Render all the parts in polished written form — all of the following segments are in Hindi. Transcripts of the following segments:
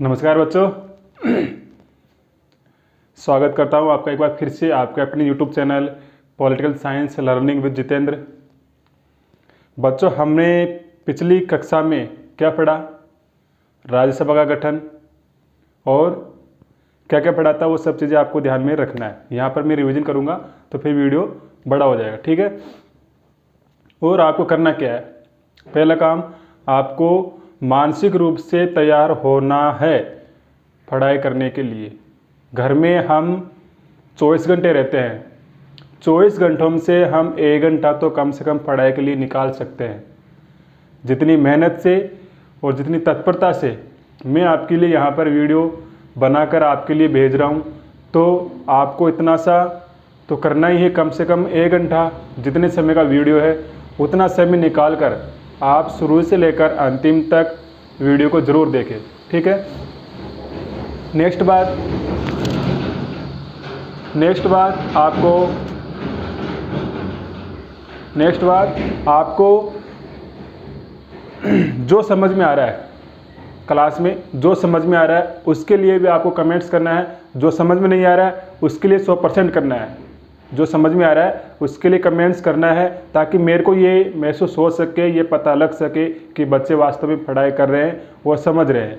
नमस्कार बच्चों, स्वागत करता हूं आपका एक बार फिर से आपके अपने YouTube channel political science learning with Jitendra. बच्चों, हमने पिछली कक्षा में क्या पढ़ा? राज्यसभा का गठन और क्या क्या पढ़ा था, वो सब चीज़ें आपको ध्यान में रखना है। यहाँ पर मैं रिवीजन करूँगा तो फिर वीडियो बड़ा हो जाएगा, ठीक है। और आपको करना क्या है? पहला काम, आपको मानसिक रूप से तैयार होना है पढ़ाई करने के लिए। घर में हम 24 घंटे रहते हैं, 24 घंटों में से हम 1 घंटा तो कम से कम पढ़ाई के लिए निकाल सकते हैं। जितनी मेहनत से और जितनी तत्परता से मैं आपके लिए यहाँ पर वीडियो बनाकर आपके लिए भेज रहा हूँ, तो आपको इतना सा तो करना ही है। कम से कम 1 घंटा जितने समय का वीडियो है उतना समय निकाल कर आप शुरू से लेकर अंतिम तक वीडियो को ज़रूर देखें, ठीक है। नेक्स्ट बात आपको जो समझ में आ रहा है क्लास में, जो समझ में आ रहा है उसके लिए भी आपको कमेंट्स करना है। जो समझ में नहीं आ रहा है उसके लिए 100% करना है। जो समझ में आ रहा है उसके लिए कमेंट्स करना है, ताकि मेरे को ये महसूस हो सके, ये पता लग सके कि बच्चे वास्तव में पढ़ाई कर रहे हैं और समझ रहे हैं,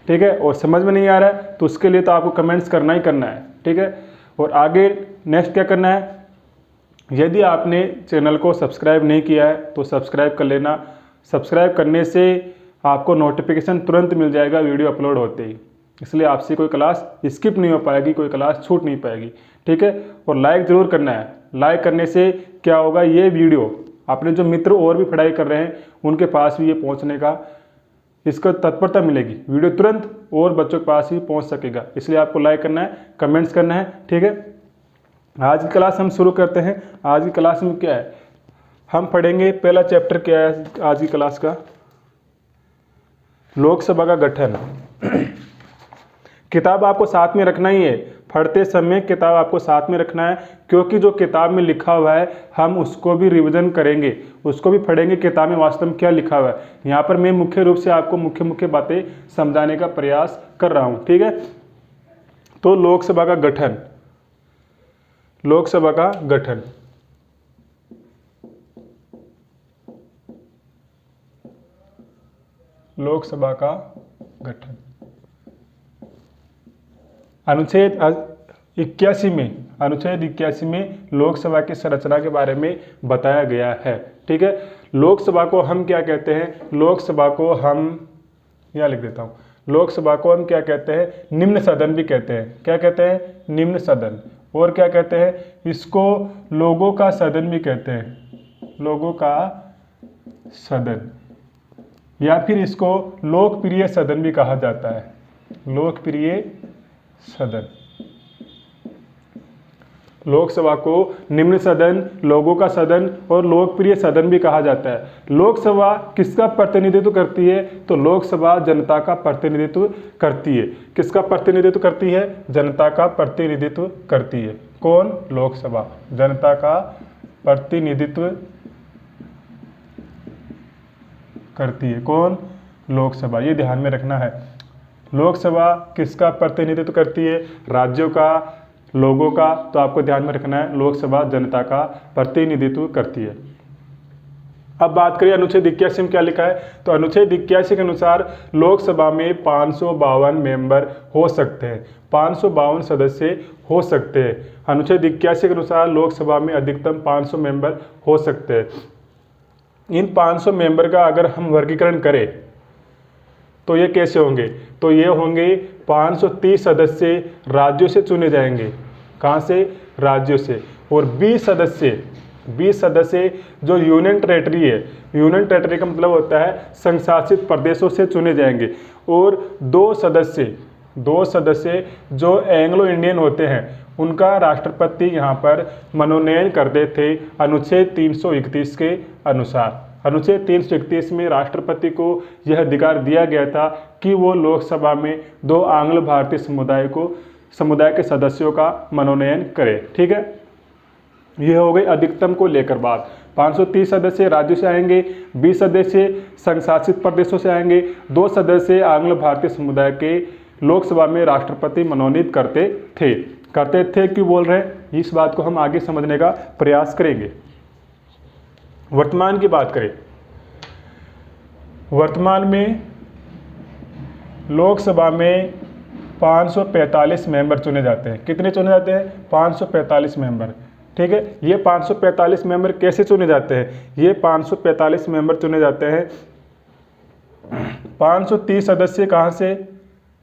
ठीक है। और समझ में नहीं आ रहा है तो उसके लिए तो आपको कमेंट्स करना ही करना है, ठीक है। और आगे नेक्स्ट क्या करना है? यदि आपने चैनल को सब्सक्राइब नहीं किया है तो सब्सक्राइब कर लेना। सब्सक्राइब करने से आपको नोटिफिकेशन तुरंत मिल जाएगा वीडियो अपलोड होते ही, इसलिए आपसे कोई क्लास स्किप नहीं हो पाएगी, कोई क्लास छूट नहीं पाएगी, ठीक है। और लाइक ज़रूर करना है। लाइक करने से क्या होगा, ये वीडियो अपने जो मित्र और भी पढ़ाई कर रहे हैं उनके पास भी ये पहुंचने का इसको तत्परता मिलेगी। वीडियो तुरंत और बच्चों के पास ही पहुंच सकेगा, इसलिए आपको लाइक करना है, कमेंट्स करना है, ठीक है। आज की क्लास हम शुरू करते हैं। आज की क्लास में क्या है, हम पढ़ेंगे पहला चैप्टर क्या है आज की क्लास का, लोकसभा का गठन। किताब आपको साथ में रखना ही है, पढ़ते समय किताब आपको साथ में रखना है, क्योंकि जो किताब में लिखा हुआ है हम उसको भी रिवीजन करेंगे, उसको भी पढ़ेंगे किताब में वास्तव में क्या लिखा हुआ है। यहाँ पर मैं मुख्य रूप से आपको मुख्य बातें समझाने का प्रयास कर रहा हूँ, ठीक है। तो लोकसभा का गठन, लोकसभा का गठन लोकसभा का गठन अनुच्छेद 81 में लोकसभा की संरचना के बारे में बताया गया है, ठीक है। लोकसभा को हम क्या कहते हैं? लोकसभा को हम यहाँ लिख देता हूँ। लोकसभा को हम क्या कहते हैं? निम्न सदन भी कहते हैं। क्या कहते हैं? निम्न सदन। और क्या कहते हैं? इसको लोगों का सदन भी कहते हैं, लोगों का सदन, या फिर इसको लोकप्रिय सदन भी कहा जाता है, लोकप्रिय सदन। लोकसभा को निम्न सदन, लोगों का सदन और लोकप्रिय सदन भी कहा जाता है। लोकसभा किसका प्रतिनिधित्व करती है? तो लोकसभा जनता का प्रतिनिधित्व करती है। किसका प्रतिनिधित्व करती है? जनता का प्रतिनिधित्व करती है। कौन? लोकसभा जनता का प्रतिनिधित्व करती है। कौन? लोकसभा। ये ध्यान में रखना है। लोकसभा किसका प्रतिनिधित्व करती है? राज्यों का, लोगों का। तो आपको ध्यान में रखना है लोकसभा जनता का प्रतिनिधित्व करती है। अब बात करिए अनुच्छेद 81 में क्या लिखा है। तो अनुच्छेद 81 के अनुसार लोकसभा में 552 मेंबर हो सकते हैं, 552 सदस्य हो सकते हैं। अनुच्छेद 81 के अनुसार लोकसभा में अधिकतम 500 मेंबर हो सकते हैं। इन 500 मेंबर का अगर हम वर्गीकरण करें तो ये कैसे होंगे? तो ये होंगे 530 सदस्य राज्यों से चुने जाएंगे। कहाँ से? राज्यों से। और 20 सदस्य जो यूनियन टेरेटरी है, यूनियन टेरेटरी का मतलब होता है संघ शासित प्रदेशों से चुने जाएंगे। और 2 सदस्य जो एंग्लो इंडियन होते हैं उनका राष्ट्रपति यहाँ पर मनोनयन करते थे अनुच्छेद 331 के अनुसार। अनुच्छेद 331 में राष्ट्रपति को यह अधिकार दिया गया था कि वो लोकसभा में 2 आंग्ल भारतीय समुदाय के सदस्यों का मनोनयन करे, ठीक है। यह हो गई अधिकतम को लेकर बात। 530 सदस्य राज्यों से आएंगे, 20 सदस्य संघ शासित प्रदेशों से आएंगे, 2 सदस्य आंग्ल भारतीय समुदाय के लोकसभा में राष्ट्रपति मनोनीत करते थे। करते थे क्यों बोल रहे हैं, इस बात को हम आगे समझने का प्रयास करेंगे। वर्तमान की बात करें, वर्तमान में लोकसभा में 545 मेंबर चुने जाते हैं। कितने चुने जाते हैं? 545 मेंबर। ठीक है, ये 545 मेंबर कैसे चुने जाते हैं? ये 545 मेंबर चुने जाते हैं 530 सदस्य कहाँ से?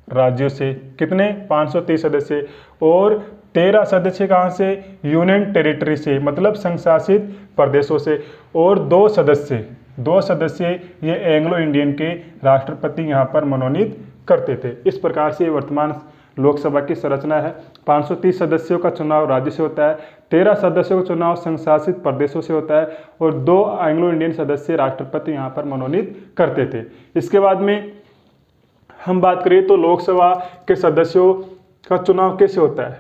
राज्यों से। कितने? 530 सदस्य। और 13 सदस्य कहाँ से? यूनियन टेरिटरी से, मतलब संघ शासित प्रदेशों से। और 2 सदस्य ये एंग्लो इंडियन के राष्ट्रपति यहाँ पर मनोनीत करते थे। इस प्रकार से वर्तमान लोकसभा की संरचना है। 530 सदस्यों का चुनाव राज्य से होता है, 13 सदस्यों का चुनाव संघ शासित प्रदेशों से होता है और 2 एंग्लो इंडियन सदस्य राष्ट्रपति यहाँ पर मनोनीत करते थे। इसके बाद में हम बात करें तो लोकसभा के सदस्यों का चुनाव कैसे होता है?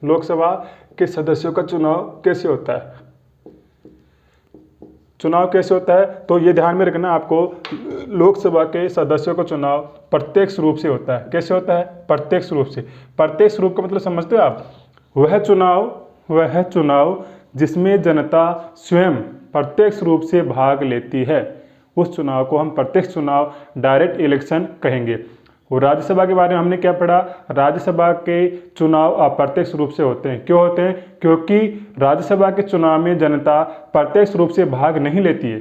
लोकसभा के सदस्यों का चुनाव कैसे होता है? चुनाव कैसे होता है तो ये ध्यान में रखना आपको, लोकसभा के सदस्यों का चुनाव प्रत्यक्ष रूप से होता है। कैसे होता है? प्रत्यक्ष रूप से। प्रत्यक्ष रूप का मतलब समझते हो आप? वह चुनाव जिसमें जनता स्वयं प्रत्यक्ष रूप से भाग लेती है, उस चुनाव को हम प्रत्यक्ष चुनाव, डायरेक्ट इलेक्शन कहेंगे। और राज्यसभा के बारे में हमने क्या पढ़ा? राज्यसभा के चुनाव अप्रत्यक्ष रूप से होते हैं। क्यों होते हैं? क्योंकि राज्यसभा के चुनाव में जनता प्रत्यक्ष रूप से भाग नहीं लेती है।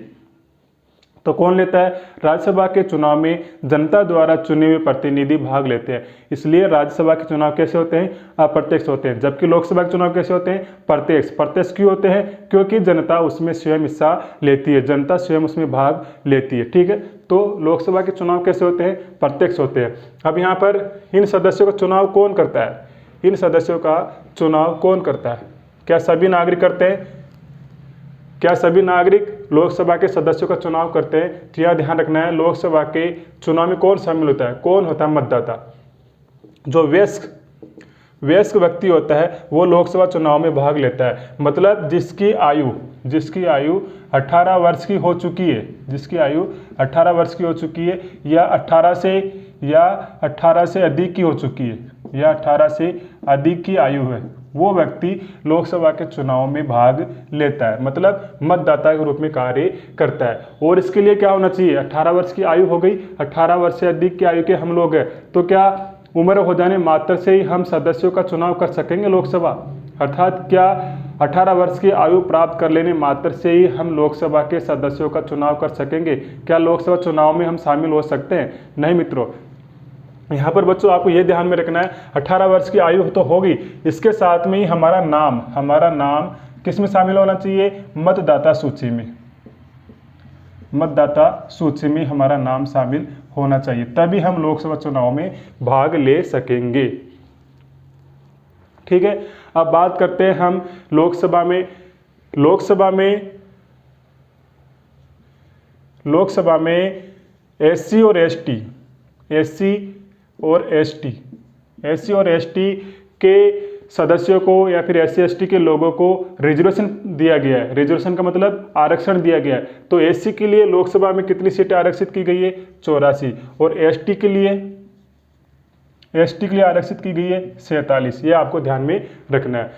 तो कौन लेता है? राज्यसभा के चुनाव में जनता द्वारा चुने हुए प्रतिनिधि भाग लेते हैं। इसलिए राज्यसभा के चुनाव कैसे होते हैं? अप्रत्यक्ष होते हैं। जबकि लोकसभा के चुनाव कैसे होते हैं? प्रत्यक्ष। प्रत्यक्ष क्यों होते हैं? क्योंकि जनता उसमें स्वयं हिस्सा लेती है, जनता स्वयं उसमें भाग लेती है। ठीक है, तो लोकसभा के चुनाव कैसे होते हैं? प्रत्यक्ष होते हैं। अब यहाँ पर इन सदस्यों का चुनाव कौन करता है? इन सदस्यों का चुनाव कौन करता है? क्या सभी नागरिक करते हैं? क्या सभी नागरिक लोकसभा के सदस्यों का चुनाव करते हैं? तो यह ध्यान रखना है, लोकसभा के चुनाव में कौन शामिल होता है? कौन होता है? मतदाता। जो वयस्क व्यक्ति होता है वो लोकसभा चुनाव में भाग लेता है। मतलब जिसकी आयु 18 वर्ष की हो चुकी है, जिसकी आयु 18 वर्ष की हो चुकी है या 18 से अधिक की हो चुकी है, या 18 से अधिक की आयु है, वो व्यक्ति लोकसभा के चुनाव में भाग लेता है। मतलब मतदाता के रूप में कार्य करता है। और इसके लिए क्या होना चाहिए? 18 वर्ष की आयु हो गई, 18 वर्ष से अधिक की आयु के हम लोग हैं, तो क्या उम्र हो जाने मात्र से ही हम सदस्यों का चुनाव कर सकेंगे लोकसभा? अर्थात क्या 18 वर्ष की आयु प्राप्त कर लेने मात्र से ही हम लोकसभा के सदस्यों का चुनाव कर सकेंगे? क्या लोकसभा चुनाव में हम शामिल हो सकते हैं? नहीं मित्रों। यहाँ पर बच्चों आपको ये ध्यान में रखना है, 18 वर्ष की आयु तो होगी, इसके साथ में ही हमारा नाम किस में शामिल होना चाहिए? मतदाता सूची में। मतदाता सूची में हमारा नाम शामिल होना चाहिए, तभी हम लोकसभा चुनाव में भाग ले सकेंगे। ठीक है, अब बात करते हैं हम लोकसभा में एससी और एसटी के सदस्यों को या फिर एससी एसटी के लोगों को रिजर्वेशन दिया गया है। रिजर्वेशन का मतलब आरक्षण दिया गया है। तो एससी के लिए लोकसभा में कितनी सीटें आरक्षित की गई है? 84। और एसटी के लिए आरक्षित की गई है 47। ये आपको ध्यान में रखना है।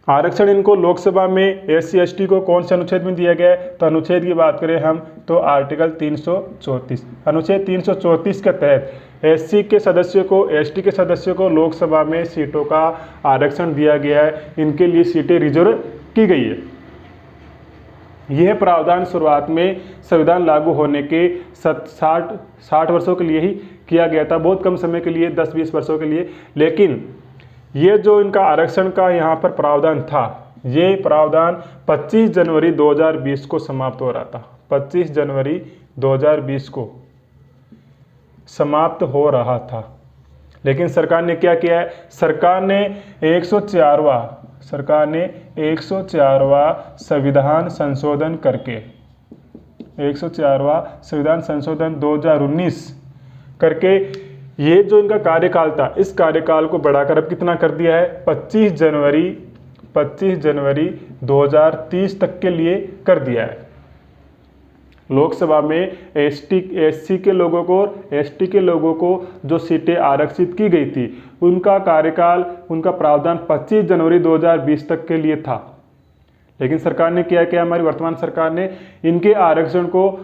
आरक्षण इनको लोकसभा में एससी एसटी को कौन से अनुच्छेद में दिया गया है? तो अनुच्छेद की बात करें हम तो आर्टिकल 334। अनुच्छेद 334 के तहत एससी के सदस्यों को, एसटी के सदस्यों को लोकसभा में सीटों का आरक्षण दिया गया है। इनके लिए सीटें रिजर्व की गई है। यह प्रावधान शुरुआत में संविधान लागू होने के 60 वर्षों के लिए ही किया गया था, बहुत कम समय के लिए, 10-20 वर्षों के लिए। लेकिन ये जो इनका आरक्षण का यहाँ पर प्रावधान था, ये प्रावधान 25 जनवरी 2020 को समाप्त हो रहा था। 25 जनवरी 2020 को समाप्त हो रहा था। लेकिन सरकार ने क्या किया है? सरकार ने 104वां संविधान संशोधन करके 104वां संविधान संशोधन 2019 करके ये जो इनका कार्यकाल था, इस कार्यकाल को बढ़ाकर अब कितना कर दिया है? 25 जनवरी 2030 तक के लिए कर दिया है। लोकसभा में एससी के लोगों को और एसटी के लोगों को जो सीटें आरक्षित की गई थी उनका कार्यकाल, उनका प्रावधान 25 जनवरी 2020 तक के लिए था। लेकिन सरकार ने क्या किया, हमारी वर्तमान सरकार ने इनके आरक्षण को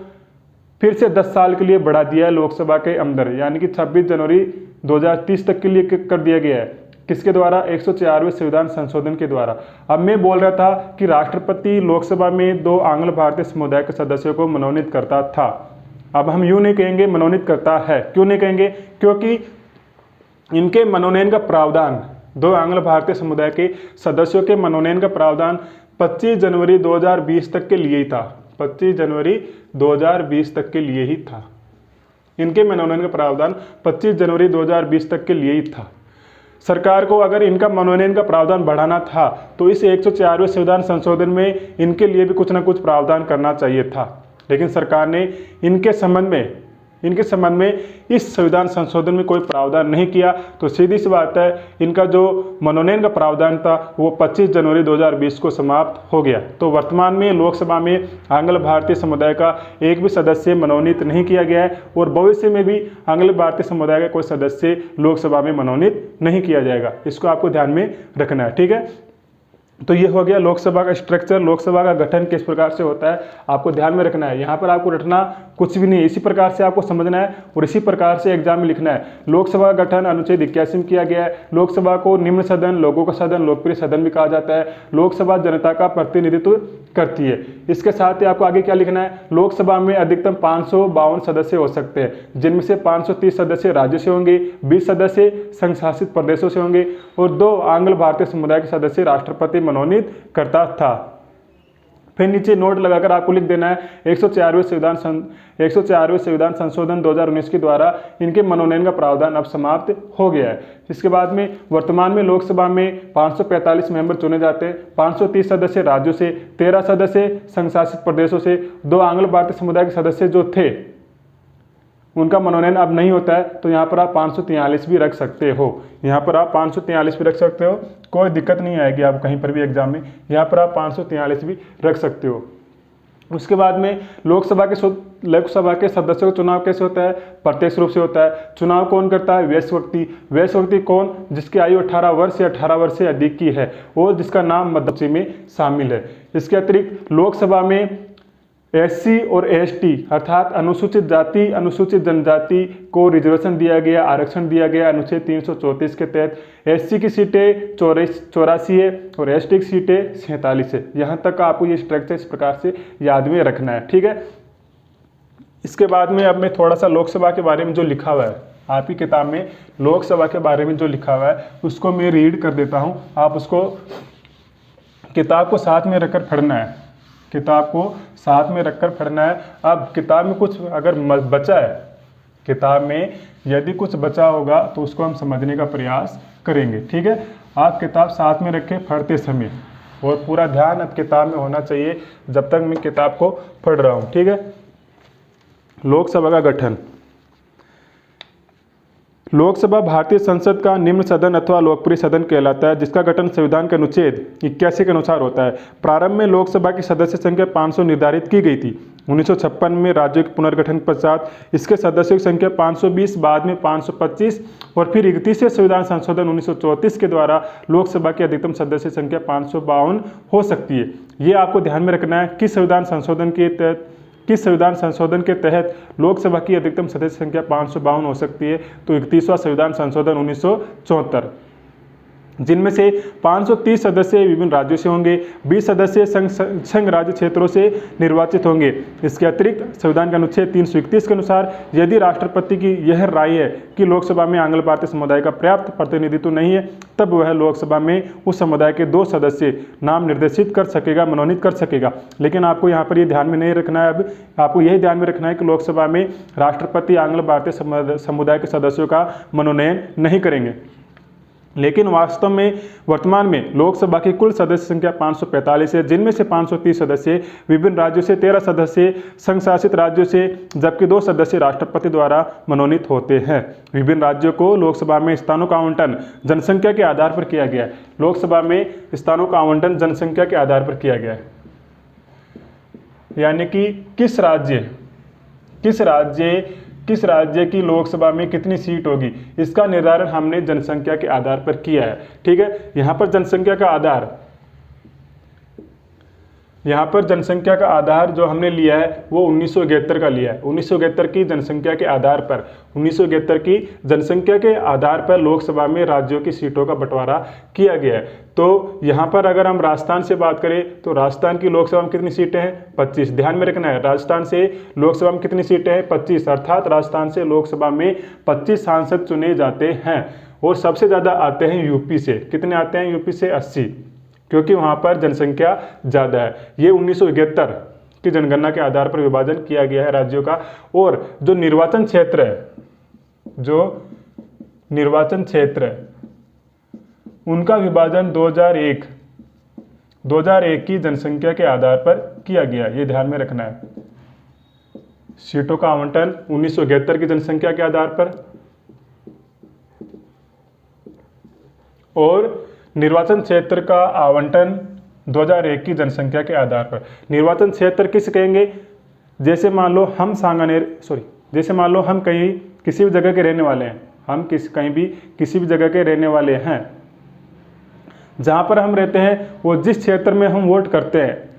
फिर से 10 साल के लिए बढ़ा दिया है लोकसभा के अंदर, यानी कि 26 जनवरी 2030 तक के लिए कर दिया गया है। किसके द्वारा? 104वें संविधान संशोधन के द्वारा। अब मैं बोल रहा था कि राष्ट्रपति लोकसभा में 2 आंग्ल भारतीय समुदाय के सदस्यों को मनोनीत करता था। अब हम यूं नहीं कहेंगे मनोनीत करता है। क्यों नहीं कहेंगे? क्योंकि इनके मनोनयन का प्रावधान 2 आंग्ल भारतीय समुदाय के सदस्यों के मनोनयन का प्रावधान 25 जनवरी 2020 तक के लिए ही था। 25 जनवरी 2020 तक के लिए ही था। इनके मनोनयन का प्रावधान 25 जनवरी 2020 तक के लिए ही था। सरकार को अगर इनका मनोनयन का प्रावधान बढ़ाना था तो इस 104वें संविधान संशोधन में इनके लिए भी कुछ ना कुछ प्रावधान करना चाहिए था। लेकिन सरकार ने इनके संबंध में इस संविधान संशोधन में कोई प्रावधान नहीं किया। तो सीधी सी बात है, इनका जो मनोनयन का प्रावधान था वो 25 जनवरी 2020 को समाप्त हो गया। तो वर्तमान में लोकसभा में आंग्ल भारतीय समुदाय का एक भी सदस्य मनोनीत नहीं किया गया है और भविष्य में भी आंग्ल भारतीय समुदाय का कोई सदस्य लोकसभा में मनोनीत नहीं किया जाएगा। इसको आपको ध्यान में रखना है, ठीक है। तो ये हो गया लोकसभा का स्ट्रक्चर, लोकसभा का गठन किस प्रकार से होता है, आपको ध्यान में रखना है। यहाँ पर आपको रटना कुछ भी नहीं है, इसी प्रकार से आपको समझना है और इसी प्रकार से एग्जाम में लिखना है। लोकसभा का गठन अनुच्छेद 81 में किया गया है। लोकसभा को निम्न सदन, लोगों का सदन, लोकप्रिय सदन भी कहा जाता है। लोकसभा जनता का प्रतिनिधित्व करती है। इसके साथ ही आपको आगे क्या लिखना है, लोकसभा में अधिकतम 552 सदस्य हो सकते हैं, जिनमें से 530 सदस्य राज्य से होंगे, 20 सदस्य संघ शासित प्रदेशों से होंगे और 2 आंग्ल भारतीय समुदाय के सदस्य राष्ट्रपति मनोनीत करता था। फिर नीचे नोट लगाकर आपको लिख देना है 104वें संविधान संशोधन 2019 के द्वारा इनके मनोनयन का प्रावधान अब समाप्त हो गया है। इसके बाद में वर्तमान में लोकसभा में 545 मेंबर चुने जाते हैं। 530 सदस्य राज्यों से, 13 सदस्य संघ शासित प्रदेशों से, 2 आंग्ल भारतीय समुदाय के सदस्य जो थे उनका मनोनयन अब नहीं होता है। तो यहाँ पर आप 543 भी रख सकते हो, यहाँ पर आप 543 भी रख सकते हो, कोई दिक्कत नहीं आएगी आप कहीं पर भी एग्जाम में। यहाँ पर आप 543 भी रख सकते हो। उसके बाद में लोकसभा के सदस्यों का चुनाव कैसे होता है, प्रत्यक्ष रूप से होता है। चुनाव कौन करता है, वयस्क व्यक्ति कौन, जिसकी आयु 18 वर्ष या 18 वर्ष से अधिक की है और जिसका नाम मतदाता में शामिल है। इसके अतिरिक्त लोकसभा में एससी और एसटी अर्थात अनुसूचित जाति, अनुसूचित जनजाति को रिजर्वेशन दिया गया, आरक्षण दिया गया अनुच्छेद 334 के तहत। एससी की सीटें 84 है और एसटी की सीटें 47 है। यहाँ तक आपको ये स्ट्रक्चर इस प्रकार से याद में रखना है, ठीक है। इसके बाद में अब मैं थोड़ा सा लोकसभा के बारे में जो लिखा हुआ है आपकी किताब में, लोकसभा के बारे में जो लिखा हुआ है उसको मैं रीड कर देता हूँ। आप उसको किताब को साथ में रखकर पढ़ना है, किताब को साथ में रखकर पढ़ना है। अब किताब में कुछ अगर बचा है, किताब में यदि कुछ बचा होगा तो उसको हम समझने का प्रयास करेंगे, ठीक है। आप किताब साथ में रखें पढ़ते समय और पूरा ध्यान अब किताब में होना चाहिए जब तक मैं किताब को पढ़ रहा हूँ, ठीक है। लोकसभा का गठन। लोकसभा भारतीय संसद का निम्न सदन अथवा लोकप्रिय सदन कहलाता है, जिसका गठन संविधान के अनुच्छेद 81 के अनुसार होता है। प्रारंभ में लोकसभा की सदस्य संख्या 500 निर्धारित की गई थी। 1956 में राज्यों के पुनर्गठन के पश्चात इसके सदस्यों की संख्या 520, बाद में 525 और फिर 31वें संविधान संशोधन 1934 के द्वारा लोकसभा की अधिकतम सदस्य संख्या 552 हो सकती है। ये आपको ध्यान में रखना है कि संविधान संशोधन के तहत लोकसभा की अधिकतम सदस्य संख्या 552 हो सकती है। तो 31वां संविधान संशोधन 1974, जिनमें से 530 सदस्य विभिन्न राज्यों से होंगे, 20 सदस्य संघ राज्य क्षेत्रों से निर्वाचित होंगे। इसके अतिरिक्त संविधान के अनुच्छेद 331 के अनुसार यदि राष्ट्रपति की यह राय है कि लोकसभा में आंग्ल भारतीय समुदाय का पर्याप्त प्रतिनिधित्व नहीं है, तब वह लोकसभा में उस समुदाय के 2 सदस्य नाम निर्देशित कर सकेगा, मनोनीत कर सकेगा। लेकिन आपको यहाँ पर ये ध्यान में नहीं रखना है, अब आपको यही ध्यान में रखना है कि लोकसभा में राष्ट्रपति आंग्ल भारतीय समुदाय के सदस्यों का मनोनयन नहीं करेंगे। लेकिन वास्तव में वर्तमान में लोकसभा की कुल सदस्य संख्या 545 है, जिनमें से 530 सदस्य विभिन्न राज्यों से, 13 सदस्य संघ शासित राज्यों से, जबकि 2 सदस्य राष्ट्रपति द्वारा मनोनीत होते हैं। विभिन्न राज्यों को लोकसभा में स्थानों का आवंटन जनसंख्या के आधार पर किया गया है। लोकसभा में स्थानों का आवंटन जनसंख्या के आधार पर किया गया है। यानी कि किस राज्य की लोकसभा में कितनी सीट होगी, इसका निर्धारण हमने जनसंख्या के आधार पर किया है। ठीक है, यहाँ पर जनसंख्या का आधार जो हमने लिया है वो 1971 का लिया है। 1971 की जनसंख्या के आधार पर 1971 की जनसंख्या के आधार पर लोकसभा में राज्यों की सीटों का बंटवारा किया गया है। तो यहाँ पर अगर हम राजस्थान से बात करें तो राजस्थान की लोकसभा में कितनी सीटें हैं, 25। ध्यान में रखना है, राजस्थान से लोकसभा में कितनी सीटें हैं, 25। अर्थात राजस्थान से लोकसभा में 25 सांसद चुने जाते हैं। और सबसे ज़्यादा आते हैं यूपी से। कितने आते हैं यूपी से, 80, क्योंकि वहाँ पर जनसंख्या ज़्यादा है। ये 1971 की जनगणना के आधार पर विभाजन किया गया है राज्यों का। और जो निर्वाचन क्षेत्र है उनका विभाजन 2001 की जनसंख्या के आधार पर किया गया, ये ध्यान में रखना है। सीटों का आवंटन 1971 की जनसंख्या के आधार पर और निर्वाचन क्षेत्र का आवंटन 2001 की जनसंख्या के आधार पर। निर्वाचन क्षेत्र किस कहेंगे, जैसे मान लो हम कहीं किसी भी जगह के रहने वाले हैं, किसी भी जगह के रहने वाले हैं, जहाँ पर हम रहते हैं वो जिस क्षेत्र में हम वोट करते हैं,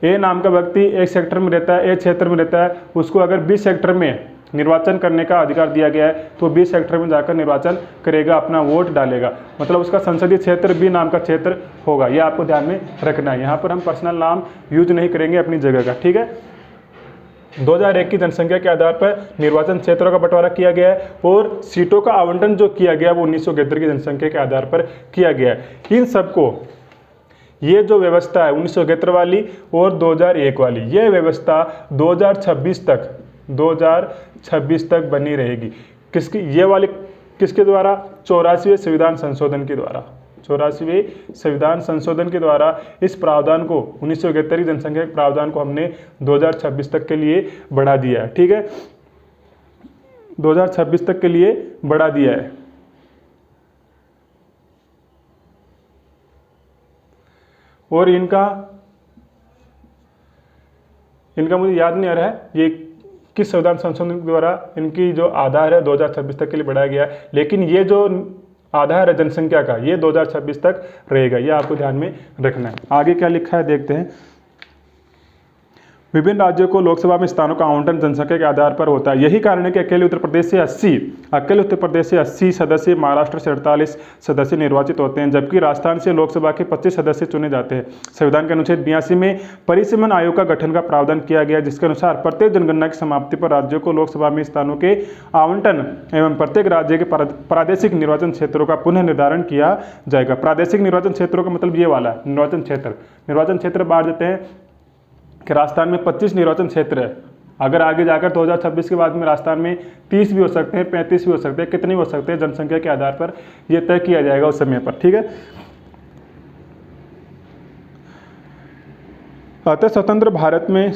ए नाम का व्यक्ति एक सेक्टर में रहता है, ए क्षेत्र में रहता है, उसको अगर बी सेक्टर में निर्वाचन करने का अधिकार दिया गया है तो बी सेक्टर में जाकर निर्वाचन करेगा, अपना वोट डालेगा, मतलब उसका संसदीय क्षेत्र बी नाम का क्षेत्र होगा। यह आपको ध्यान में रखना है। यहाँ पर हम पर्सनल नाम यूज नहीं करेंगे अपनी जगह का। ठीक है, 2001 की जनसंख्या के आधार पर निर्वाचन क्षेत्रों का बंटवारा किया गया है और सीटों का आवंटन जो किया गया वो 1971 की जनसंख्या के आधार पर किया गया है। इन सबको, ये जो व्यवस्था है 1971 वाली और 2001 वाली, ये व्यवस्था 2026 तक बनी रहेगी। ये वाली किसके द्वारा, 84वें संविधान संशोधन के द्वारा। 84वें संविधान संशोधन के द्वारा इस प्रावधान को, 1971 की जनसंख्या के प्रावधान को हमने 2026 तक के लिए बढ़ा दिया है। ठीक है, 2026 तक के लिए बढ़ा दिया है। और इनका मुझे याद नहीं आ रहा है ये किस संविधान संशोधन के द्वारा इनकी जो आधार है 2026 तक के लिए बढ़ाया गया है, लेकिन ये जो आधार है जनसंख्या का ये 2026 तक रहेगा, ये आपको ध्यान में रखना है। आगे क्या लिखा है देखते हैं। विभिन्न राज्यों को लोकसभा में स्थानों का आवंटन जनसंख्या के आधार पर होता है। यही कारण है कि अकेले उत्तर प्रदेश से 80 सदस्य, महाराष्ट्र से 48 सदस्य निर्वाचित होते हैं, जबकि राजस्थान से लोकसभा के 25 सदस्य चुने जाते हैं। संविधान के अनुच्छेद 82 में परिसीमन आयोग का गठन का प्रावधान किया गया, जिसके अनुसार प्रत्येक जनगणना की समाप्ति पर राज्यों को लोकसभा में स्थानों के आवंटन एवं प्रत्येक राज्य के प्रादेशिक निर्वाचन क्षेत्रों का पुनः निर्धारण किया जाएगा। प्रादेशिक निर्वाचन क्षेत्रों का मतलब ये वाला निर्वाचन क्षेत्र बांट देते हैं कि राजस्थान में 25 निर्वाचन क्षेत्र है। अगर आगे जाकर 2026 के बाद में राजस्थान में 30 भी हो सकते हैं, 35 भी हो सकते हैं, कितने भी हो सकते हैं, जनसंख्या के आधार पर यह तय किया जाएगा उस समय पर। ठीक है, अतः स्वतंत्र भारत में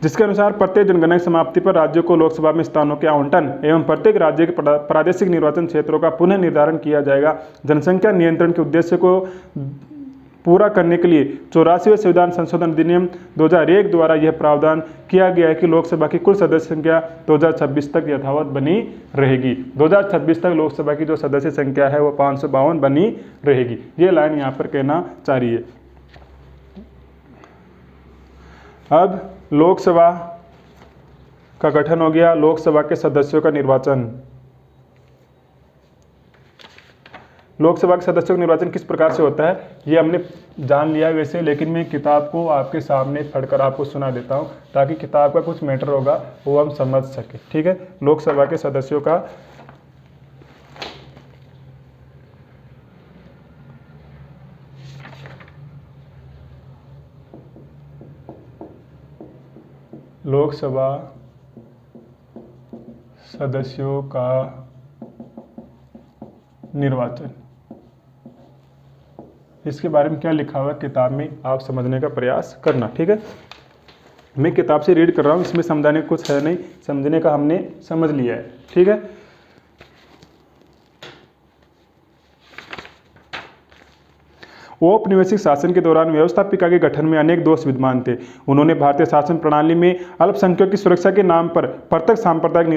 जिसके अनुसार प्रत्येक जनगणना की समाप्ति पर राज्यों को लोकसभा में स्थानों के आवंटन एवं प्रत्येक राज्य के प्रादेशिक निर्वाचन क्षेत्रों का पुनः निर्धारण किया जाएगा। जनसंख्या नियंत्रण के उद्देश्य को पूरा करने के लिए 84वें संविधान संशोधन अधिनियम 2001 द्वारा यह प्रावधान किया गया है कि लोकसभा की कुल सदस्य संख्या 2026 तक यथावत बनी रहेगी। 2026 तक लोकसभा की जो सदस्य संख्या है वो 552 बनी रहेगी। ये लाइन यहाँ पर कहना चाह रही है। अब लोकसभा का गठन हो गया, लोकसभा के सदस्यों का निर्वाचन। लोकसभा के सदस्यों का निर्वाचन किस प्रकार से होता है ये हमने जान लिया वैसे, लेकिन मैं किताब को आपके सामने पढ़कर आपको सुना देता हूँ ताकि किताब का कुछ मैटर होगा वो हम समझ सके। ठीक है, लोकसभा के सदस्यों का निर्वाचन, इसके बारे में क्या लिखा हुआ है किताब में आप समझने का प्रयास करना। ठीक है, मैं किताब से रीड कर रहा हूँ, इसमें समझाने का कुछ है नहीं, समझने का हमने समझ लिया है। ठीक है, औपनिवेशिक शासन के दौरान व्यवस्थापिका के गठन में अनेक दोष विद्यमान थे। उन्होंने भारतीय शासन प्रणाली में अल्पसंख्यकों की सुरक्षा के नाम पर प्रत्यक्ष सांप्रदायिक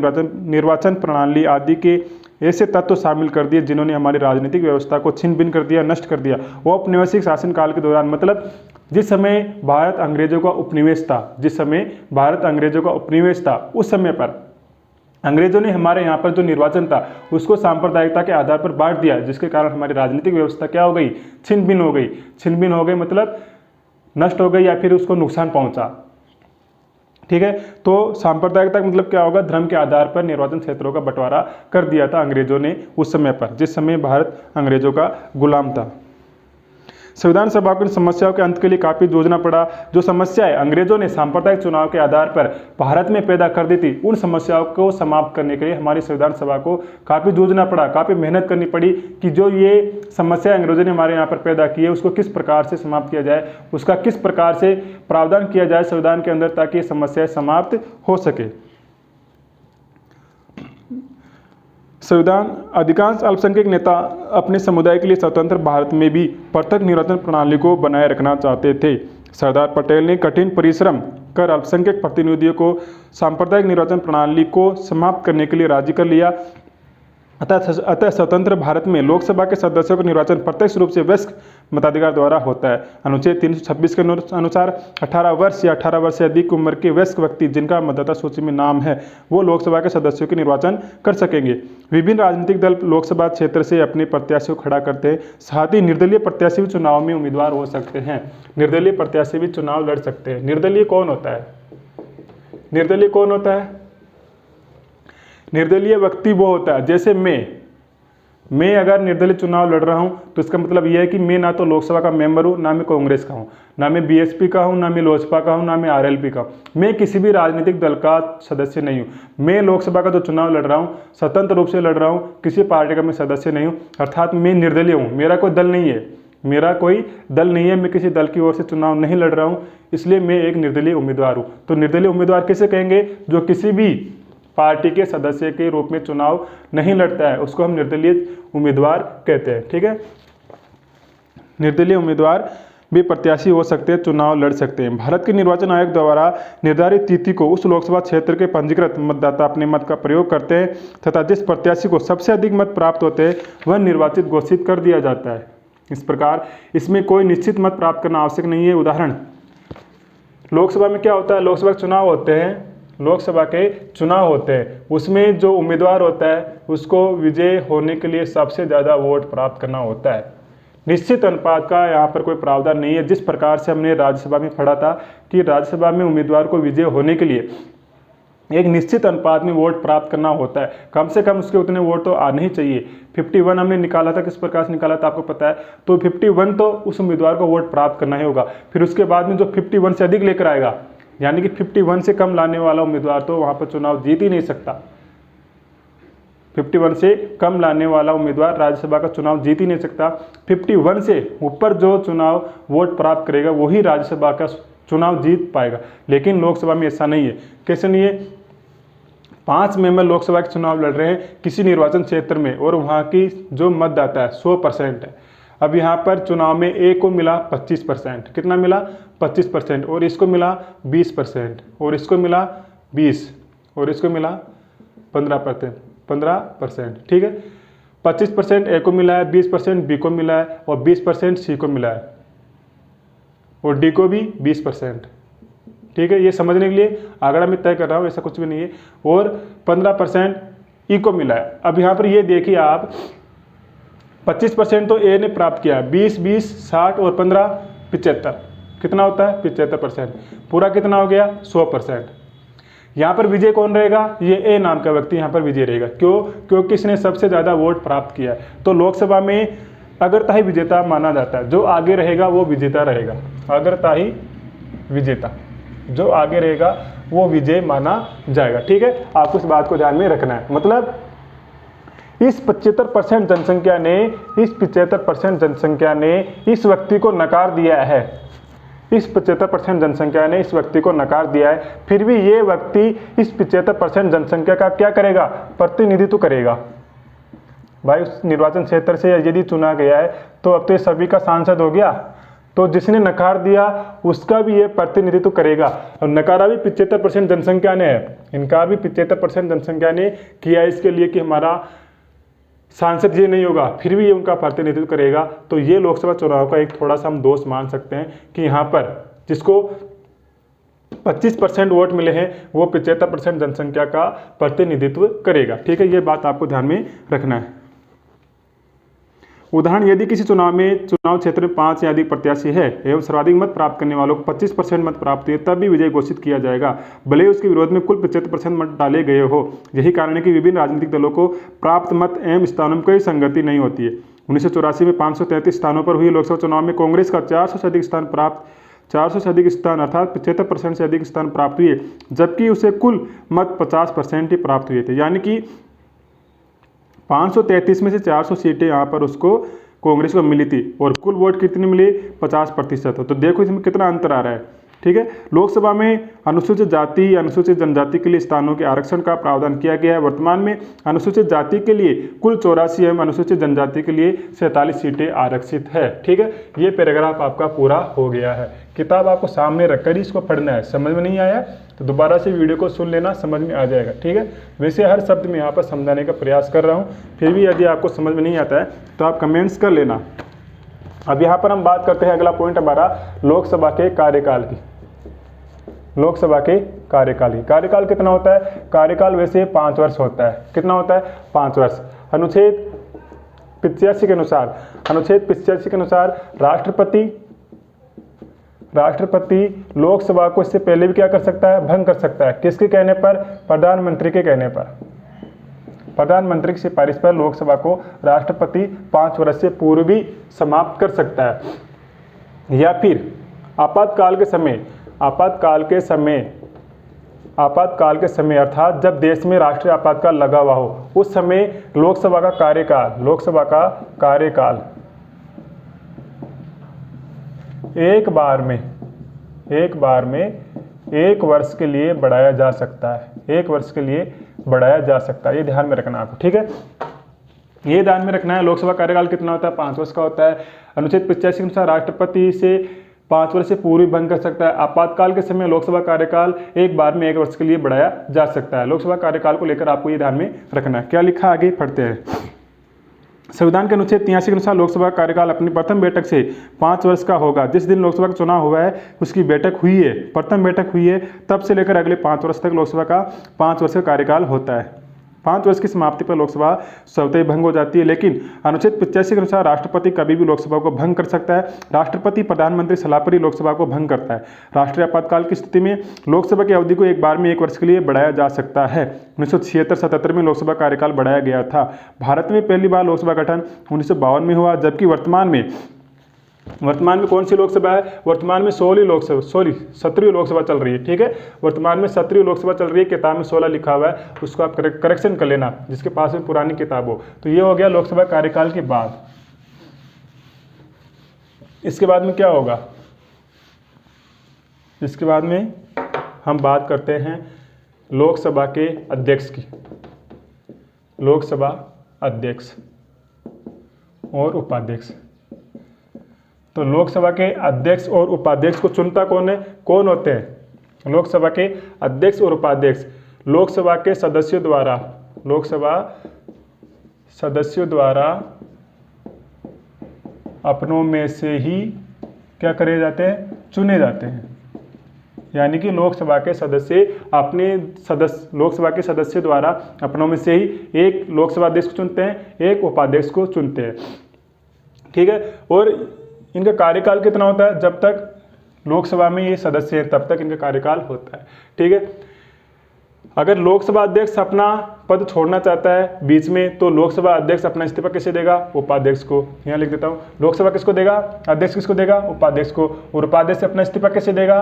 निर्वाचन प्रणाली आदि के ऐसे तत्व शामिल कर दिए जिन्होंने हमारी राजनीतिक व्यवस्था को छिन्न भिन्न कर दिया, नष्ट कर दिया। औपनिवेशिक शासन काल के दौरान मतलब जिस समय भारत अंग्रेजों का उपनिवेश था, जिस समय भारत अंग्रेजों का उपनिवेश था, उस समय पर अंग्रेजों ने हमारे यहाँ पर जो निर्वाचन था उसको सांप्रदायिकता के आधार पर बांट दिया, जिसके कारण हमारी राजनीतिक व्यवस्था क्या हो गई, छिन्न भिन्न हो गई। छिन्न भिन्न हो गई मतलब नष्ट हो गई या फिर उसको नुकसान पहुंचा। ठीक है, तो सांप्रदायिकता का मतलब क्या होगा, धर्म के आधार पर निर्वाचन क्षेत्रों का बंटवारा कर दिया था अंग्रेजों ने उस समय पर, जिस समय भारत अंग्रेजों का गुलाम था। संविधान सभा को इन समस्याओं के अंत के लिए काफ़ी जूझना पड़ा। जो समस्याएं अंग्रेजों ने सांप्रदायिक चुनाव के आधार पर भारत में पैदा कर दी थी, उन समस्याओं को समाप्त करने के लिए हमारी संविधान सभा को काफ़ी जूझना पड़ा, काफ़ी मेहनत करनी पड़ी कि जो ये समस्या अंग्रेजों ने हमारे यहाँ पर पैदा की है उसको किस प्रकार से समाप्त किया जाए, उसका किस प्रकार से प्रावधान किया जाए संविधान के अंदर, ताकि ये समस्याएं समाप्त हो सके। संविधान अधिकांश अल्पसंख्यक नेता अपने समुदाय के लिए स्वतंत्र भारत में भी पृथक निर्वाचन प्रणाली को बनाए रखना चाहते थे। सरदार पटेल ने कठिन परिश्रम कर अल्पसंख्यक प्रतिनिधियों को सांप्रदायिक निर्वाचन प्रणाली को समाप्त करने के लिए राजी कर लिया। अतः स्वतंत्र भारत में लोकसभा के सदस्यों का निर्वाचन प्रत्यक्ष रूप से वयस्क मताधिकार द्वारा होता है। अनुच्छेद 326 के अनुसार 18 वर्ष या 18 वर्ष से अधिक उम्र के वयस्क व्यक्ति जिनका मतदाता सूची में नाम है वो लोकसभा के सदस्यों के निर्वाचन कर सकेंगे। विभिन्न राजनीतिक दल लोकसभा क्षेत्र से अपने प्रत्याशियों को खड़ा करते हैं। साथ ही निर्दलीय प्रत्याशी भी चुनाव में उम्मीदवार हो सकते हैं। निर्दलीय प्रत्याशी भी चुनाव लड़ सकते हैं। निर्दलीय कौन होता है? निर्दलीय कौन होता है? निर्दलीय व्यक्ति वो होता है, जैसे मैं अगर निर्दलीय चुनाव लड़ रहा हूं तो इसका मतलब यह है कि मैं ना तो लोकसभा का मेंबर हूं, ना मैं कांग्रेस का हूं, ना मैं बीएसपी का हूं, ना मैं लोजपा का हूं, ना मैं आरएलपी का हूं। मैं किसी भी राजनीतिक दल का सदस्य नहीं हूं। मैं लोकसभा का जो चुनाव लड़ रहा हूं स्वतंत्र रूप से लड़ रहा हूं, किसी पार्टी का मैं सदस्य नहीं हूं, अर्थात मैं निर्दलीय हूं। मेरा कोई दल नहीं है, मेरा कोई दल नहीं है, मैं किसी दल की ओर से चुनाव नहीं लड़ रहा हूं, इसलिए मैं एक निर्दलीय उम्मीदवार हूं। तो निर्दलीय उम्मीदवार किसे कहेंगे? जो किसी भी पार्टी के सदस्य के रूप में चुनाव नहीं लड़ता है, उसको हम निर्दलीय उम्मीदवार कहते हैं। ठीक है, निर्दलीय उम्मीदवार भी प्रत्याशी हो सकते हैं, चुनाव लड़ सकते हैं। भारत के निर्वाचन आयोग द्वारा निर्धारित तिथि को उस लोकसभा क्षेत्र के पंजीकृत मतदाता अपने मत का प्रयोग करते हैं तथा जिस प्रत्याशी को सबसे अधिक मत प्राप्त होते हैं वह निर्वाचित घोषित कर दिया जाता है। इस प्रकार इसमें कोई निश्चित मत प्राप्त करना आवश्यक नहीं है। उदाहरण, लोकसभा में क्या होता है? लोकसभा के चुनाव होते हैं, लोकसभा के चुनाव होते हैं, उसमें जो उम्मीदवार होता है उसको विजय होने के लिए सबसे ज़्यादा वोट प्राप्त करना होता है। निश्चित अनुपात का यहाँ पर कोई प्रावधान नहीं है। जिस प्रकार से हमने राज्यसभा में पढ़ा था कि राज्यसभा में उम्मीदवार को विजय होने के लिए एक निश्चित अनुपात में वोट प्राप्त करना होता है, कम से कम उसके उतने वोट तो आने ही चाहिए। 51 हमने निकाला था, किस प्रकार से निकाला था आपको पता है। तो 51 तो उस उम्मीदवार को वोट प्राप्त करना ही होगा। फिर उसके बाद में जो 51 से अधिक लेकर आएगा, यानी कि 51 से कम लाने वाला उम्मीदवार तो वहां पर चुनाव जीत ही नहीं सकता। 51 से कम लाने वाला उम्मीदवार राज्यसभा का चुनाव जीत ही नहीं सकता। 51 से ऊपर जो चुनाव वोट प्राप्त करेगा वही राज्यसभा का चुनाव जीत पाएगा। लेकिन लोकसभा में ऐसा नहीं है। कैसे नहीं है? 5 मेंबर लोकसभा के चुनाव लड़ रहे हैं किसी निर्वाचन क्षेत्र में और वहाँ की जो मतदाता है 100% है। अब यहाँ पर चुनाव में ए को मिला 25%, कितना मिला? 25%, और इसको मिला 20%, और इसको मिला 20, और इसको मिला 15%। ठीक है, 25% ए को मिला है, 20% बी को मिला है, और 20% सी को मिला है, और डी को भी 20%। ठीक है, ये समझने के लिए आंकड़ा मैं तय कर रहा हूँ, ऐसा कुछ भी नहीं है। और 15% ई को मिला है। अब यहाँ पर ये देखिए आप, 25% तो ए ने प्राप्त किया, 20, 60 और 15, 75, कितना होता है? 75%। पूरा कितना हो गया? 100%। यहाँ पर विजय कौन रहेगा? ये ए नाम का व्यक्ति यहाँ पर विजय रहेगा। क्यों? क्योंकि इसने सबसे ज़्यादा वोट प्राप्त किया है। तो लोकसभा में अग्रताही विजेता माना जाता है, जो आगे रहेगा वो विजेता रहेगा। अग्रताही विजेता, जो आगे रहेगा वो विजय माना जाएगा। ठीक है, आपको इस बात को ध्यान में रखना है। मतलब इस 75% जनसंख्या ने इस व्यक्ति को नकार दिया है। इस 75% जनसंख्या ने इस व्यक्ति को नकार दिया है, फिर भी ये व्यक्ति इस 75% जनसंख्या का क्या करेगा? प्रतिनिधित्व करेगा। भाई उस निर्वाचन क्षेत्र से यदि चुना गया है तो अब तो ये सभी का सांसद हो गया, तो जिसने नकार दिया उसका भी ये प्रतिनिधित्व करेगा। और नकारा भी 75% जनसंख्या ने है, इनकार भी 75% जनसंख्या ने किया इसके लिए कि हमारा सांसद ये नहीं होगा, फिर भी ये उनका प्रतिनिधित्व करेगा। तो ये लोकसभा चुनाव का एक थोड़ा सा हम दोष मान सकते हैं कि यहाँ पर जिसको 25% वोट मिले हैं वो 75% जनसंख्या का प्रतिनिधित्व करेगा। ठीक है, ये बात आपको ध्यान में रखना है। उदाहरण, यदि किसी चुनाव क्षेत्र में 5 या अधिक प्रत्याशी है एवं सर्वाधिक मत प्राप्त करने वालों को 25% मत प्राप्त हुए तब भी विजय घोषित किया जाएगा, भले ही उसके विरोध में कुल 75% मत डाले गए हो। यही कारण है कि विभिन्न राजनीतिक दलों को प्राप्त मत एवं स्थानों में कोई संगति नहीं होती है। 1984 में 533 स्थानों पर हुए लोकसभा चुनाव में कांग्रेस का 400 से अधिक स्थान अर्थात 75% से अधिक स्थान प्राप्त हुए, जबकि उसे कुल मत 50% ही प्राप्त हुए थे। यानी कि 533 में से 400 सीटें यहाँ पर उसको कांग्रेस को मिली थी और कुल वोट कितनी मिली, 50%। तो देखो इसमें कितना अंतर आ रहा है। ठीक है, लोकसभा में अनुसूचित जाति अनुसूचित जनजाति के लिए स्थानों के आरक्षण का प्रावधान किया गया है। वर्तमान में अनुसूचित जाति के लिए कुल 84 एवं अनुसूचित जनजाति के लिए 47 सीटें आरक्षित है। ठीक है, ये पैराग्राफ आपका पूरा हो गया है। किताब आपको सामने रखकर ही इसको पढ़ना है। समझ में नहीं आया तो दोबारा से वीडियो को सुन लेना, समझ में आ जाएगा। ठीक है, वैसे हर शब्द में यहाँ पर समझाने का प्रयास कर रहा हूँ, फिर भी यदि आपको समझ में नहीं आता है तो आप कमेंट्स कर लेना। अब यहाँ पर हम बात करते हैं, अगला पॉइंट हमारा लोकसभा के कार्यकाल की। लोकसभा के कार्यकाल कितना होता है? कार्यकाल वैसे 5 वर्ष होता है। कितना होता है? 5 वर्ष। अनुच्छेद 85 के अनुसार राष्ट्रपति लोकसभा को इससे पहले भी क्या कर सकता है? भंग कर सकता है। किसके कहने पर? प्रधानमंत्री के कहने पर। प्रधानमंत्री की सिफारिश पर लोकसभा को राष्ट्रपति 5 वर्ष से पूर्व भी समाप्त कर सकता है। या फिर आपातकाल के समय अर्थात जब देश में राष्ट्रीय आपातकाल लगा हुआ हो, उस समय लोकसभा का कार्यकाल एक बार में 1 वर्ष के लिए बढ़ाया जा सकता है। 1 वर्ष के लिए बढ़ाया जा सकता है, ये ध्यान में रखना आपको। ठीक है, ये ध्यान में रखना है। लोकसभा कार्यकाल कितना होता है? 5 वर्ष का होता है। अनुच्छेद 85 के अनुसार राष्ट्रपति से 5 वर्ष से पूर्व भंग कर सकता है। आपातकाल के समय लोकसभा कार्यकाल एक बार में 1 वर्ष के लिए बढ़ाया जा सकता है। लोकसभा कार्यकाल को लेकर आपको ये ध्यान में रखना है। क्या लिखा, आगे पढ़ते हैं। संविधान के अनुच्छेद 83 के अनुसार लोकसभा कार्यकाल अपनी प्रथम बैठक से 5 वर्ष का होगा। जिस दिन लोकसभा का चुनाव हुआ है उसकी बैठक हुई है, प्रथम बैठक हुई है, तब से लेकर अगले 5 वर्ष तक लोकसभा का 5 वर्ष का कार्यकाल होता है। 5 वर्ष की समाप्ति पर लोकसभा स्वतः भंग हो जाती है। लेकिन अनुच्छेद 85 के अनुसार राष्ट्रपति कभी भी लोकसभा को भंग कर सकता है। राष्ट्रपति प्रधानमंत्री सलाह पर ही लोकसभा को भंग करता है। राष्ट्रीय आपातकाल की स्थिति में लोकसभा की अवधि को एक बार में 1 वर्ष के लिए बढ़ाया जा सकता है। 1976-77 में लोकसभा कार्यकाल बढ़ाया गया था। भारत में पहली बार लोकसभा गठन 1952 में हुआ, जबकि वर्तमान में कौन सी लोकसभा है? वर्तमान में 17वीं लोकसभा चल रही है। ठीक है, वर्तमान में 17वीं लोकसभा चल रही है। किताब में 16 लिखा हुआ है, उसको आप करेक्शन कर लेना जिसके पास में पुरानी किताब हो। तो ये हो गया लोकसभा कार्यकाल के बाद। इसके बाद में क्या होगा? इसके बाद में हम बात करते हैं लोकसभा के अध्यक्ष की। लोकसभा अध्यक्ष और उपाध्यक्ष। तो लोकसभा के अध्यक्ष और उपाध्यक्ष को चुनता कौन है? कौन होते हैं? लोकसभा के अध्यक्ष और उपाध्यक्ष लोकसभा के सदस्यों द्वारा अपनों में से ही क्या करे जाते हैं? चुने जाते हैं। यानी कि लोकसभा के सदस्य द्वारा अपनों में से ही एक लोकसभा अध्यक्ष को चुनते हैं, एक उपाध्यक्ष को चुनते हैं। ठीक है, और इनका कार्यकाल कितना होता है? जब तक लोकसभा में ये सदस्य हैं तब तक इनका कार्यकाल होता है। ठीक है, अगर लोकसभा अध्यक्ष अपना पद छोड़ना चाहता है बीच में, तो लोकसभा अध्यक्ष अपना इस्तीफा किसे देगा? उपाध्यक्ष को। यहाँ लिख देता हूँ, लोकसभा किसको देगा? अध्यक्ष किसको देगा? उपाध्यक्ष को। और उपाध्यक्ष अपना इस्तीफा किसे देगा?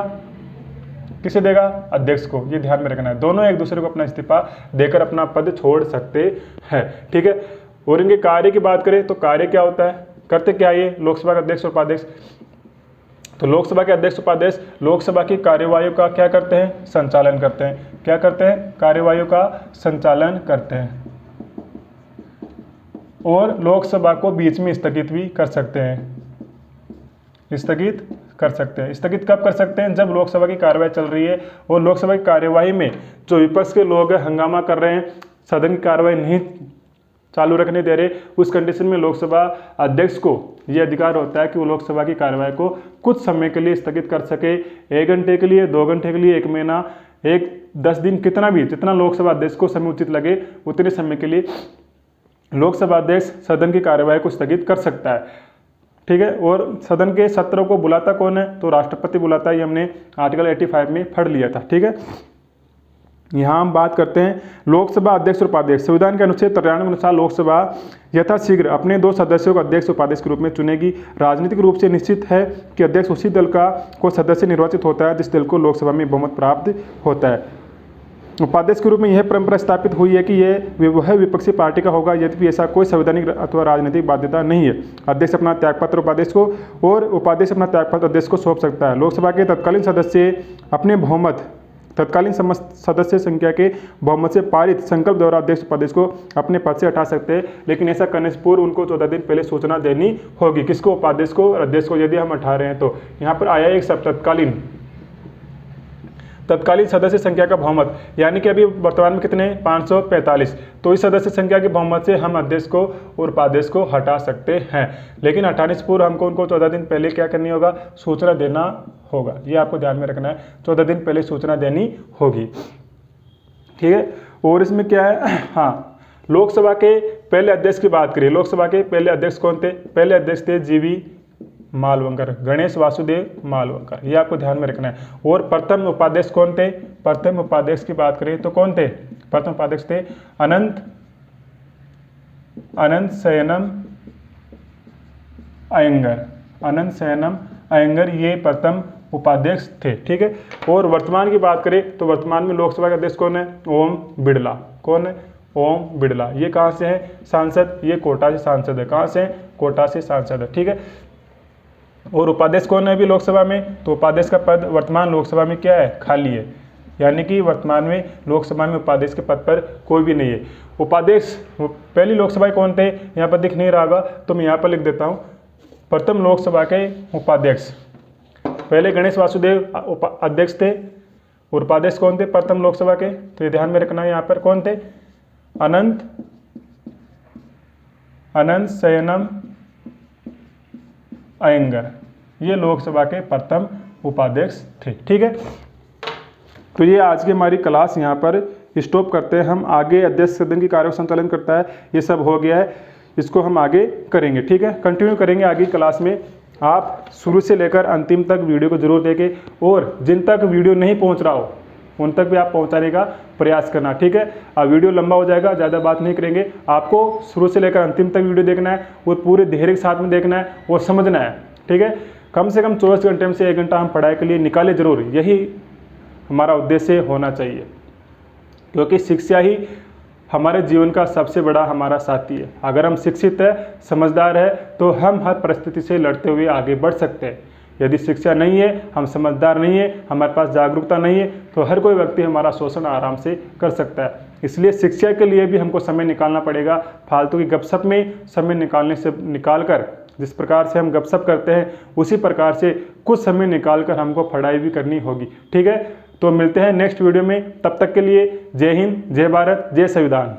अध्यक्ष को। ये ध्यान में रखना है, दोनों एक दूसरे को अपना इस्तीफा देकर अपना पद छोड़ सकते हैं। ठीक है, और इनके कार्य की बात करें तो कार्य क्या होता है? करते क्या ये लोकसभा के अध्यक्ष और उपाध्यक्ष? तो लोकसभा के अध्यक्ष उपाध्यक्ष लोकसभा की कार्यवाहियों का क्या करते हैं? संचालन करते हैं। क्या करते हैं? कार्यवाहियों का संचालन करते हैं। और लोकसभा को बीच में स्थगित भी कर सकते हैं। स्थगित कर सकते हैं। स्थगित कब कर सकते हैं? जब लोकसभा की कार्यवाही चल रही है और लोकसभा की कार्यवाही में जो विपक्ष के लोग हंगामा कर रहे हैं, सदन की कार्यवाही नहीं चालू रखने दे रहे, उस कंडीशन में लोकसभा अध्यक्ष को ये अधिकार होता है कि वो लोकसभा की कार्यवाही को कुछ समय के लिए स्थगित कर सके। 1 घंटे के लिए, 2 घंटे के लिए, 1 महीना, 10 दिन, कितना भी, जितना लोकसभा अध्यक्ष को समय उचित लगे उतने समय के लिए लोकसभा अध्यक्ष सदन की कार्यवाही को स्थगित कर सकता है। ठीक है। और सदन के सत्रों को बुलाता कौन है? तो राष्ट्रपति बुलाता है। ये हमने आर्टिकल 85 में पढ़ लिया था। ठीक है। यहाँ हम बात करते हैं लोकसभा अध्यक्ष और उपाध्यक्ष। संविधान के अनुच्छेद 93 के अनुसार लोकसभा यथाशीघ्र अपने 2 सदस्यों को अध्यक्ष उपाध्यक्ष के रूप में चुनेगी। राजनीतिक रूप से निश्चित है कि अध्यक्ष उसी दल का को सदस्य निर्वाचित होता है जिस दल को लोकसभा में बहुमत प्राप्त होता है। उपाध्यक्ष के रूप में यह परंपरा स्थापित हुई है कि यह वह विपक्षी पार्टी का होगा, यद्यपि ऐसा कोई संवैधानिक अथवा राजनीतिक बाध्यता नहीं है। अध्यक्ष अपना त्यागपत्र उपाध्यक्ष को और उपाध्यक्ष अपना त्यागपत्र अध्यक्ष को सौंप सकता है। लोकसभा के तत्कालीन सदस्य अपने बहुमत तत्कालीन सदस्य संख्या के बहुमत से पारित संकल्प द्वारा अध्यक्ष उपाध्यक्ष को अपने पद से हटा सकते हैं, लेकिन ऐसा करने से पूर्व उनको 14 दिन पहले सूचना देनी होगी। किसको? उपाध्यक्ष को और अध्यक्ष को। यदि हम हटा रहे हैं तो यहाँ पर आया एक शब्द तत्कालीन सदस्य संख्या का बहुमत, यानी कि अभी वर्तमान में कितने? 545। तो इस सदस्य संख्या के बहुमत से हम अध्यक्ष को और उपाध्यक्ष को हटा सकते हैं, लेकिन हटाने से पूर्व हमको उनको 14 दिन पहले क्या करनी होगा? सूचना देना होगा। ये आपको ध्यान में रखना है, 14 दिन पहले सूचना देनी होगी। ठीक है। और इसमें क्या है? हाँ, लोकसभा के पहले अध्यक्ष की बात करिए। लोकसभा के पहले अध्यक्ष कौन थे? पहले अध्यक्ष थे जीवी मालवंकर, गणेश वासुदेव मालवंकर। ये आपको ध्यान में रखना है। और प्रथम उपाध्यक्ष कौन थे? प्रथम उपाध्यक्ष की बात करें तो कौन थे? प्रथम उपाध्यक्ष थे अनंत शयनम अयंगर। अनंत शयनम अयंगर ये प्रथम उपाध्यक्ष थे। ठीक है। और वर्तमान की बात करें तो वर्तमान में लोकसभा के अध्यक्ष कौन है? ओम बिड़ला। कौन है? ओम बिड़ला। ये कहाँ से है? सांसद। ये कोटा से सांसद है। कहाँ से? कोटा से सांसद है। ठीक है। और उपाध्यक्ष कौन है अभी लोकसभा में? तो उपाध्यक्ष का पद वर्तमान लोकसभा में क्या है? खाली है, यानी कि वर्तमान में लोकसभा में उपाध्यक्ष के पद पर कोई भी नहीं है। उपाध्यक्ष पहली लोकसभा कौन थे? यहाँ पर दिख नहीं रहा होगा तो मैं यहाँ पर लिख देता हूँ। प्रथम लोकसभा के उपाध्यक्ष पहले गणेश वासुदेव अध्यक्ष थे और उपाध्यक्ष कौन थे? प्रथम लोकसभा के। तो ये ध्यान में रखना है। यहाँ पर कौन थे? अनंत शयनम अयंगर। ये लोकसभा के प्रथम उपाध्यक्ष थे। ठीक है। तो ये आज की हमारी क्लास यहाँ पर स्टॉप करते हैं। हम आगे अध्यक्ष सदन की कार्य संचालन करता है, ये सब हो गया है, इसको हम आगे करेंगे। ठीक है। कंटिन्यू करेंगे आगे क्लास में। आप शुरू से लेकर अंतिम तक वीडियो को जरूर देखें और जिन तक वीडियो नहीं पहुँच रहा हो उन तक भी आप पहुंचाने का प्रयास करना। ठीक है। अब वीडियो लंबा हो जाएगा, ज़्यादा बात नहीं करेंगे। आपको शुरू से लेकर अंतिम तक वीडियो देखना है और पूरे धैर्य के साथ में देखना है और समझना है। ठीक है। कम से कम 24 घंटे में से 1 घंटा हम पढ़ाई के लिए निकालें जरूर। यही हमारा उद्देश्य होना चाहिए, क्योंकि शिक्षा ही हमारे जीवन का सबसे बड़ा हमारा साथी है। अगर हम शिक्षित है, समझदार है, तो हम हर परिस्थिति से लड़ते हुए आगे बढ़ सकते हैं। यदि शिक्षा नहीं है, हम समझदार नहीं है, हमारे पास जागरूकता नहीं है, तो हर कोई व्यक्ति हमारा शोषण आराम से कर सकता है। इसलिए शिक्षा के लिए भी हमको समय निकालना पड़ेगा। फालतू की गपशप में समय निकालकर जिस प्रकार से हम गपशप करते हैं उसी प्रकार से कुछ समय निकालकर हमको पढ़ाई भी करनी होगी। ठीक है। तो मिलते हैं नेक्स्ट वीडियो में। तब तक के लिए जय हिंद, जय भारत, जय संविधान।